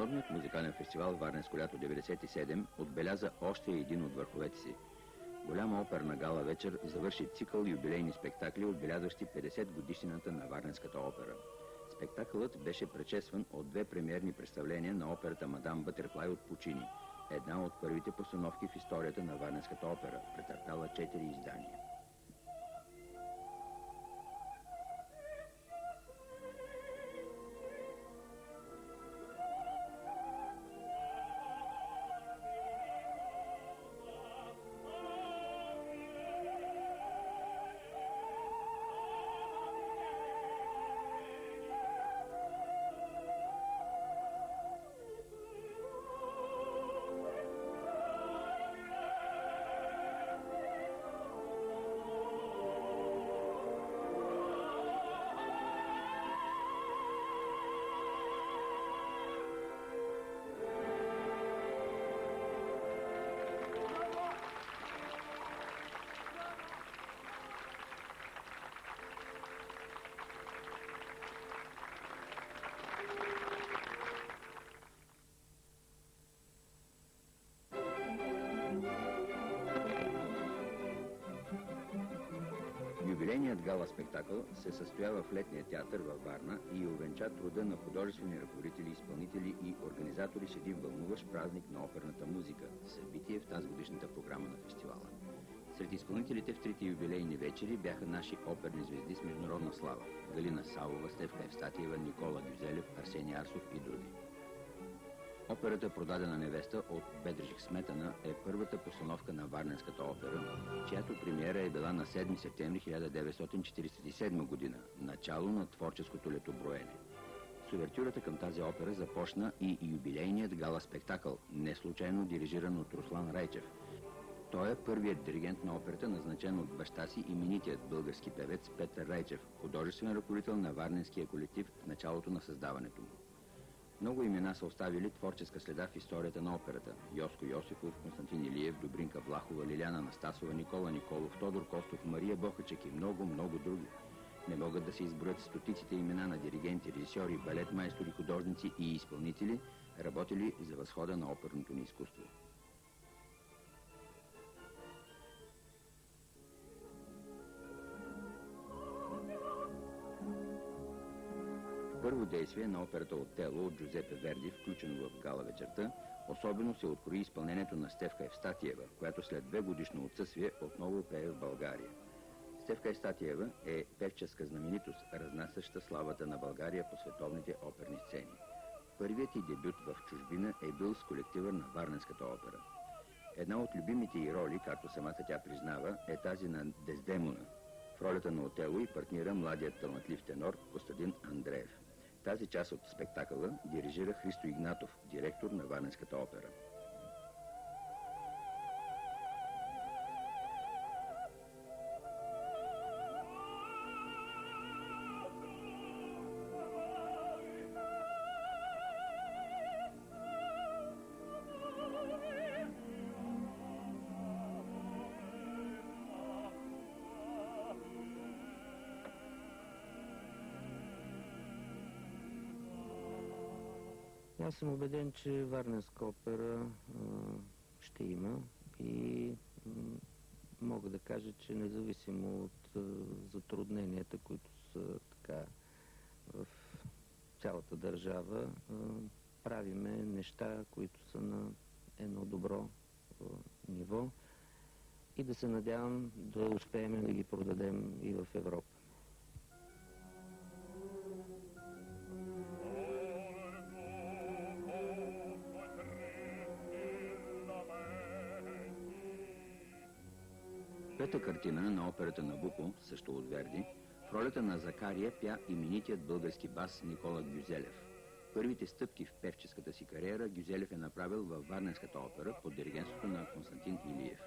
Международният музикален фестивал Варненско лято 97 отбеляза още един от върховете си. Голяма оперна гала вечер завърши цикъл юбилейни спектакли, отбелязващи 50 годишнината на Варненската опера. Спектакълът беше предшестван от две премиерни представления на операта Мадам Бътерфлай от Пучини, една от първите постановки в историята на Варненската опера, претърпяла 4 издания. Юбилейният гала спектакъл се състоява в Летния театър във Варна и увенча труда на художествени ръководители, изпълнители и организатори с един вълнуващ празник на оперната музика, събитие в тазгодишната програма на фестивала. Сред изпълнителите в трите юбилейни вечери бяха наши оперни звезди с международна слава – Галина Савова, Стефка Евстатиева, Никола Гюзелев, Арсений Арсов и други. Операта "Продадена невеста" от Бедржик Сметана е първата постановка на Варненската опера, чиято премиера е била на 7 септември 1947 година, начало на творческото летоброене. С увертюрата към тази опера започна и юбилейният гала спектакъл, не случайно дирижиран от Руслан Райчев. Той е първият диригент на операта, назначен от баща си, именитият български певец Петър Райчев, художествен ръководител на Варненския колектив в началото на създаването му. Много имена са оставили творческа следа в историята на операта. Йоско Йосифов, Константин Илиев, Добринка Влахова, Лиляна Анастасова, Никола Николов, Тодор Костов, Мария Бохачек и много други. Не могат да се изброят стотиците имена на диригенти, режисьори, балет майстори, художници и изпълнители, работили за възхода на оперното ни изкуство. Първо действие на операта "Отело" от Джузепе Верди, включено в гала вечерта, особено се открои изпълнението на Стефка Евстатиева, която след 2-годишно отсъствие отново пее в България. Стефка Евстатиева е певческа знаменитост, разнасяща славата на България по световните оперни сцени. Първият й дебют в чужбина е бил с колектива на Варненската опера. Една от любимите й роли, както самата тя признава, е тази на Дездемона. В ролята на Отело и партнира младият талантлив тенор Костадин Андреев. Тази част от спектакъла дирижира Христо Игнатов, директор на Варненската опера. Аз съм убеден, че Варненска опера ще има и мога да кажа, че независимо от затрудненията, които са така в цялата държава, правиме неща, които са на едно добро ниво и да се надявам да успеем да ги продадем и в Европа. Пета картина на операта "Набуко", също от Верди, в ролята на Закария пя именитият български бас Никола Гюзелев. Първите стъпки в певческата си кариера Гюзелев е направил във Варненската опера под диригентството на Константин Илиев.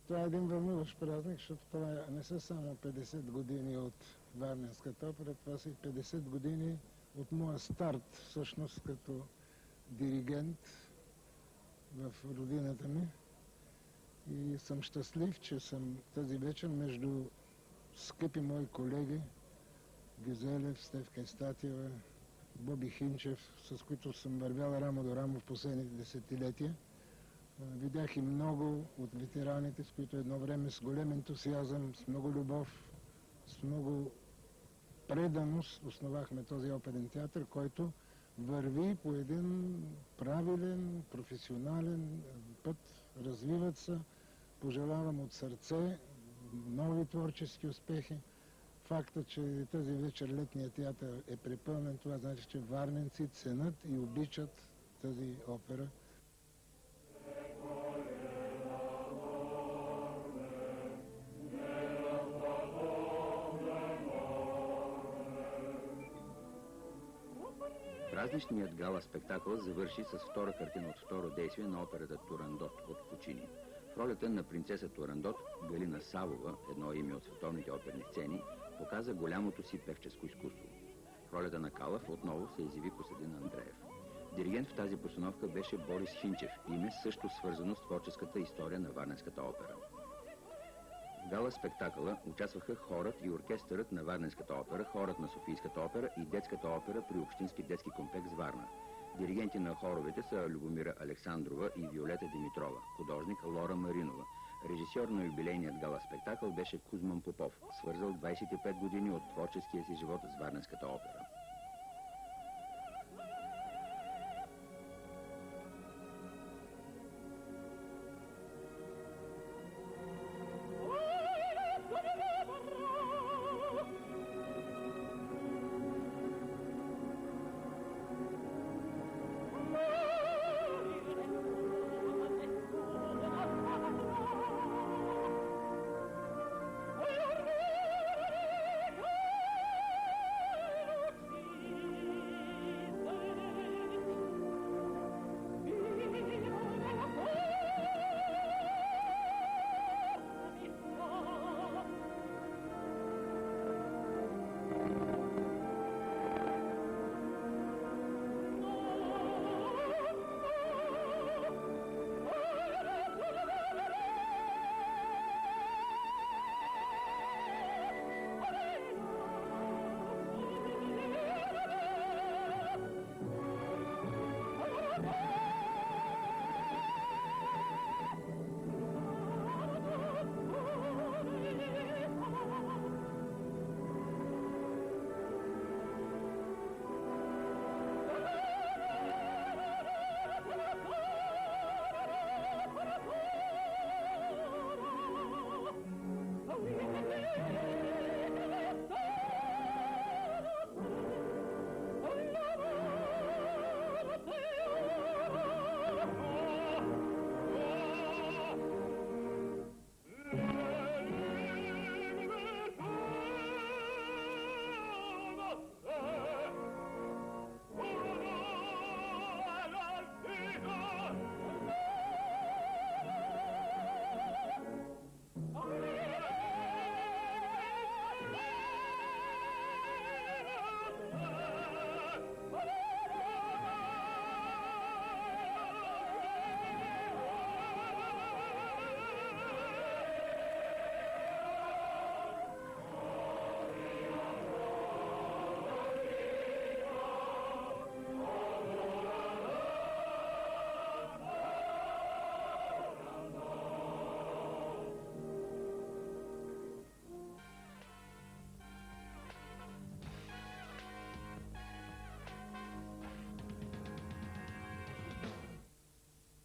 Това е един вълнуващ празник, защото това не са само 50 години от Варненската опера, това са и 50 години от моя старт, всъщност като диригент в родината ми. И съм щастлив, че съм тази вечер между скъпи мои колеги Гюзелев, Стефка Истатиева, Боби Хинчев, с които съм вървял рамо до рамо в последните десетилетия. Видях и много от ветераните, с които едно време с голям ентусиазъм, с много любов, с много преданост основахме този оперен театър, който върви по един правилен, професионален път, развиват се. Пожелавам от сърце нови творчески успехи. Факта, че тази вечер летният театър е препълнен, това значи, че варненци ценят и обичат тази опера. Празничният гала спектакъл завърши с втора картина от второ действие на операта Турандот от Пучини. В ролята на принцеса Турандот Галина Савова, едно име от световните оперни сцени, показа голямото си певческо изкуство. В ролята на Калъв отново се изяви Костадин Андреев. Диригент в тази постановка беше Борис Хинчев, име също свързано с творческата история на Варненската опера. В гала спектакъла участваха хорът и оркестърът на Варненската опера, хорът на Софийската опера и детската опера при Общински детски комплекс Варна. Диригенти на хоровете са Любомира Александрова и Виолета Димитрова, художник Лора Маринова. Режисьор на юбилейният гала спектакъл беше Кузман Попов, свързал 25 години от творческия си живот с Варненската опера.